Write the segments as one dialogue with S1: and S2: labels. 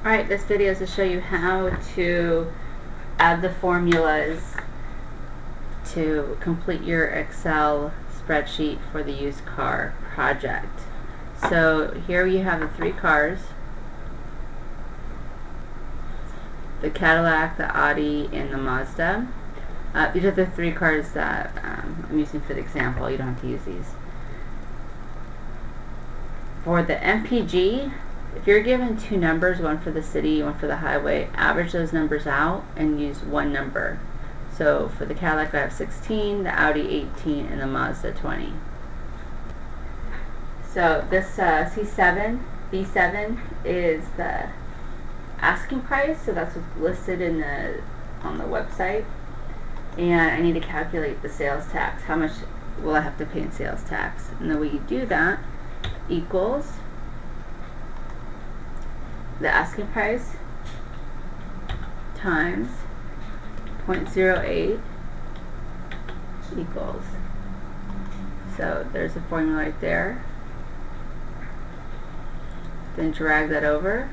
S1: Alright, this video is to show you how to add the formulas to complete your Excel spreadsheet for the used car project. So here you have the three cars, the Cadillac, the Audi, and the Mazda. These are the three cars that I'm using for the example. You don't have to use these. For the MPG, if you're given two numbers, one for the city, one for the highway, average those numbers out and use one number. So for the Cadillac I have 16, the Audi 18, and the Mazda 20. So this C7, B7 is the asking price, so that's what's listed in on the website. And I need to calculate the sales tax. How much will I have to pay in sales tax? And the way you do that equals the asking price times 0.08 equals. So there's a formula right there. Then drag that over.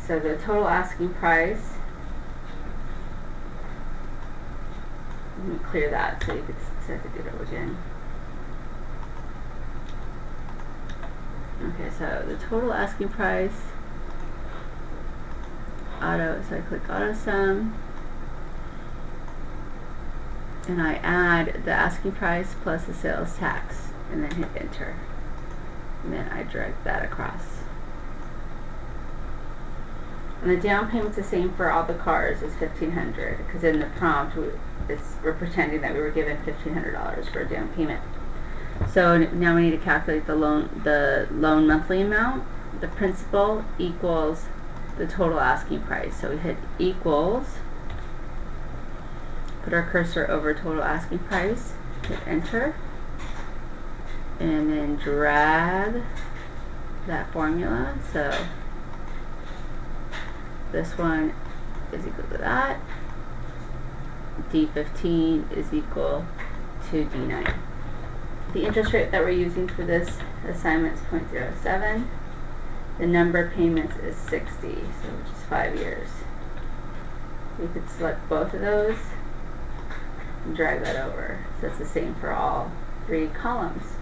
S1: So the total asking price, let me clear that so you can have to do it again. Okay, so the total asking price, so I click auto sum, and I add the asking price plus the sales tax, and then hit enter. And then I drag that across. And the down payment's the same for all the cars, is $1,500, because in the prompt we're pretending that we were given $1,500 for a down payment. So now we need to calculate the loan monthly amount. The principal equals the total asking price. So we hit equals, put our cursor over total asking price, hit enter, and then drag that formula. So this one is equal to that. D15 is equal to D9. The interest rate that we're using for this assignment is 0.07. The number of payments is 60, so which is 5 years. We could select both of those and drag that over. So it's the same for all three columns.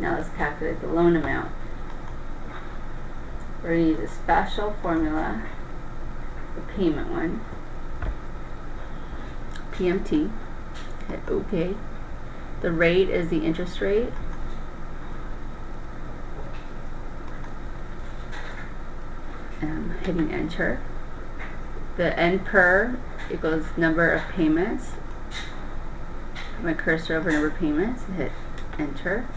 S1: Now let's calculate the loan amount. We're going to use a special formula, the payment one, PMT, hit OK. The rate is the interest rate. And I'm hitting enter. The N per equals number of payments. Put my cursor over number of payments and hit enter.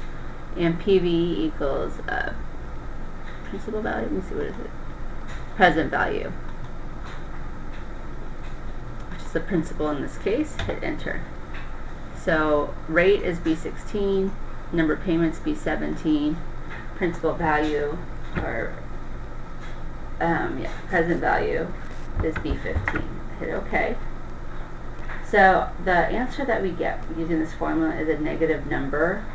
S1: And PV equals principal value. Let me see, what is it? Present value, which is the principal in this case. Hit enter. So rate is B16, number of payments B17, principal value, or present value is B15. Hit OK. So the answer that we get using this formula is a negative number.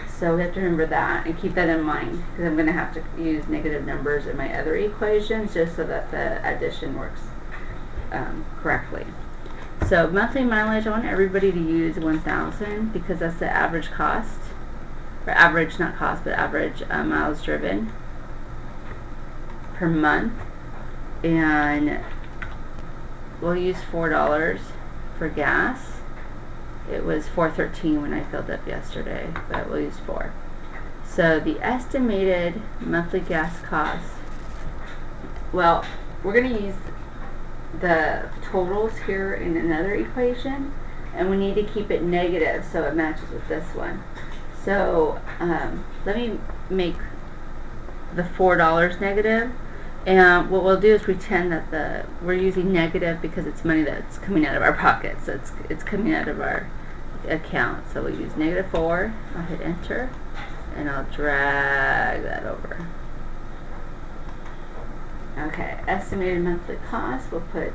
S1: So we have to remember that and keep that in mind, because I'm going to have to use negative numbers in my other equations just so that the addition works correctly. So monthly mileage, I want everybody to use 1,000 because that's the average cost, or average, not cost, but average miles driven per month. And we'll use $4 for gas. It was $4.13 when I filled up yesterday, but we'll use 4. So the estimated monthly gas cost, well, we're going to use the totals here in another equation, and we need to keep it negative so it matches with this one. So let me make the $4 negative, and what we'll do is pretend that we're using negative because it's money that's coming out of our pockets. So it's coming out of our account. So we'll use -4. I'll hit enter, and I'll drag that over. Okay, estimated monthly cost, we'll put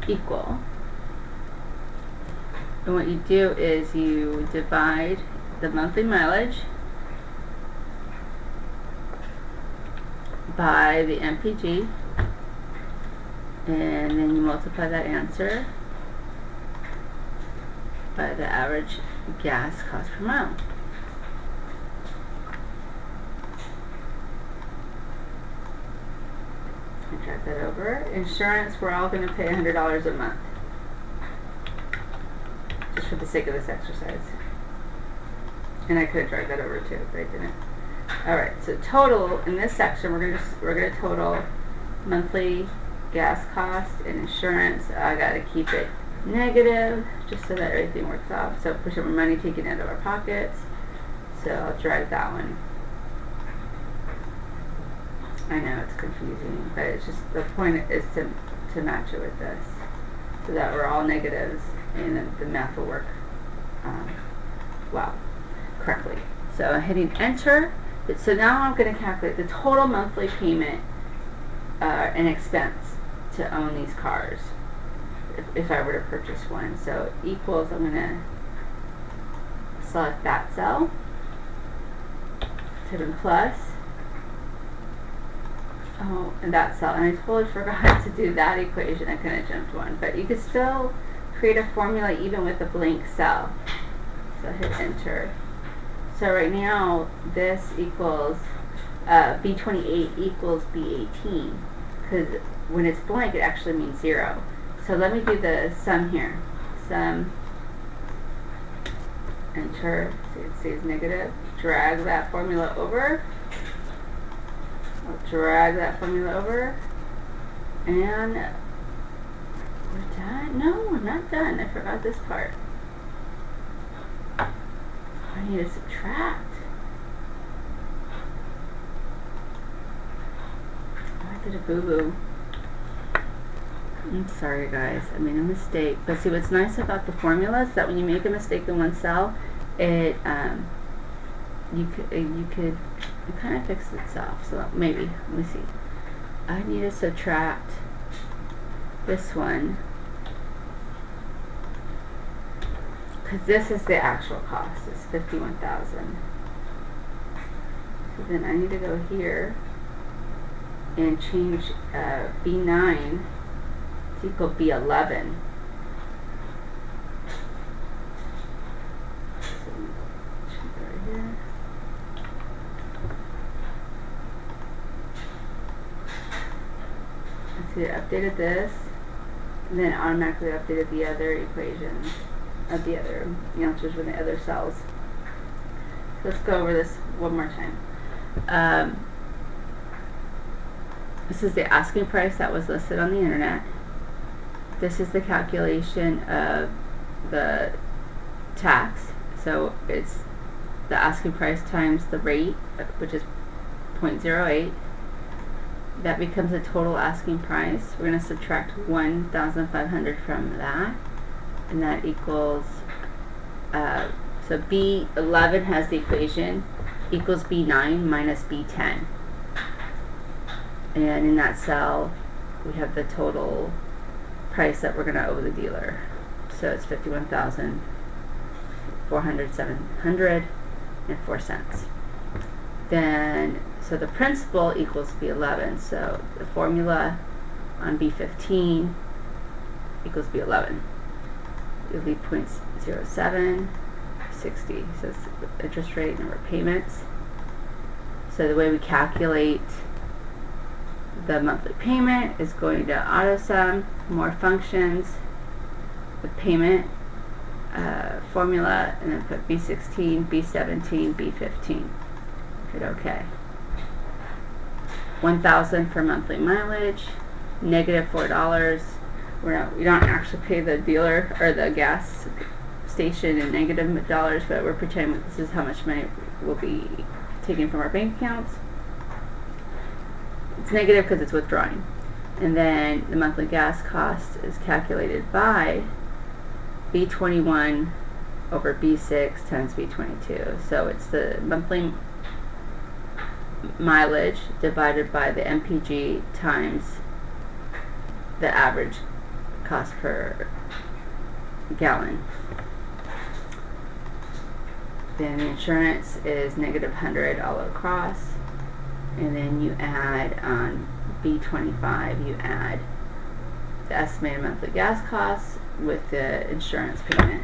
S1: equal. And what you do is you divide the monthly mileage by the MPG, and then you multiply that answer by the average gas cost per mile. I drag that over. Insurance, we're all going to pay $100 a month, just for the sake of this exercise. And I could have dragged that over too, but I didn't. Alright, so total, in this section, we're gonna total monthly gas cost and insurance. I gotta keep it negative, just so that everything works out. So for some money taken out of our pockets. So I'll drag that one. I know it's confusing, but it's just, the point is to match it with this, so that we're all negatives, and then the math will work well, correctly. So I'm hitting enter. So now I'm going to calculate the total monthly payment and expense to own these cars if I were to purchase one. So equals, I'm going to select that cell, type in plus, oh, and that cell, and I totally forgot to do that equation. I kind of jumped one, but you could still create a formula even with a blank cell. So hit enter. So right now, this equals B28 equals B18, because when it's blank, it actually means 0. So let me do the sum here. Sum, enter, so it says negative. Drag that formula over. I'll drag that formula over. And we're done. No, we're not done. I forgot this part. I need to subtract. Oh, I did a boo-boo. I'm sorry, guys. I made a mistake. But see, what's nice about the formula is that when you make a mistake in one cell, it kind of fix itself. So maybe, let me see. I need to subtract this one, because this is the actual cost. It's $51,000. So then I need to go here and change B9 to equal B11. So change that right here. See, it updated this, and then automatically updated the other equations of the other answers with the other cells. So let's go over this one more time. This is the asking price that was listed on the internet. This is the calculation of the tax. So it's the asking price times the rate, which is 0.08. That becomes the total asking price. We're going to subtract 1,500 from that, and that equals, so B11 has the equation, equals B9 minus B10. And in that cell, we have the total price that we're going to owe the dealer. So it's $51,407.04. Then, so the principal equals B11. So the formula on B15 equals B11. It'll be 0.0760. So it's the interest rate, number of payments. So the way we calculate the monthly payment is going to AutoSum, more functions, the payment formula, and then put B16, B17, B15. Hit OK. 1,000 for monthly mileage, negative $4. We don't actually pay the dealer or the gas station in negative dollars, but we're pretending this is how much money will be taken from our bank accounts. It's negative because it's withdrawing. And then the monthly gas cost is calculated by B21 over B6 times B22. So it's the monthly mileage divided by the MPG times the average cost per gallon. Then the insurance is -100 all across. And then you add on B25, you add the estimated monthly gas costs with the insurance payment.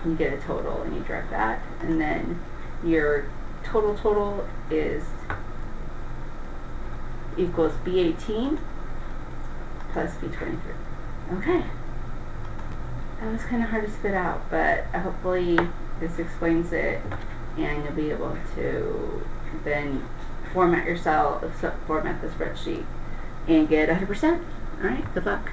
S1: You get a total and you direct that. And then your total is equals B18 plus B23. Okay. That was kind of hard to spit out, but hopefully this explains it, and you'll be able to then format the spreadsheet and get 100%. All right, good luck.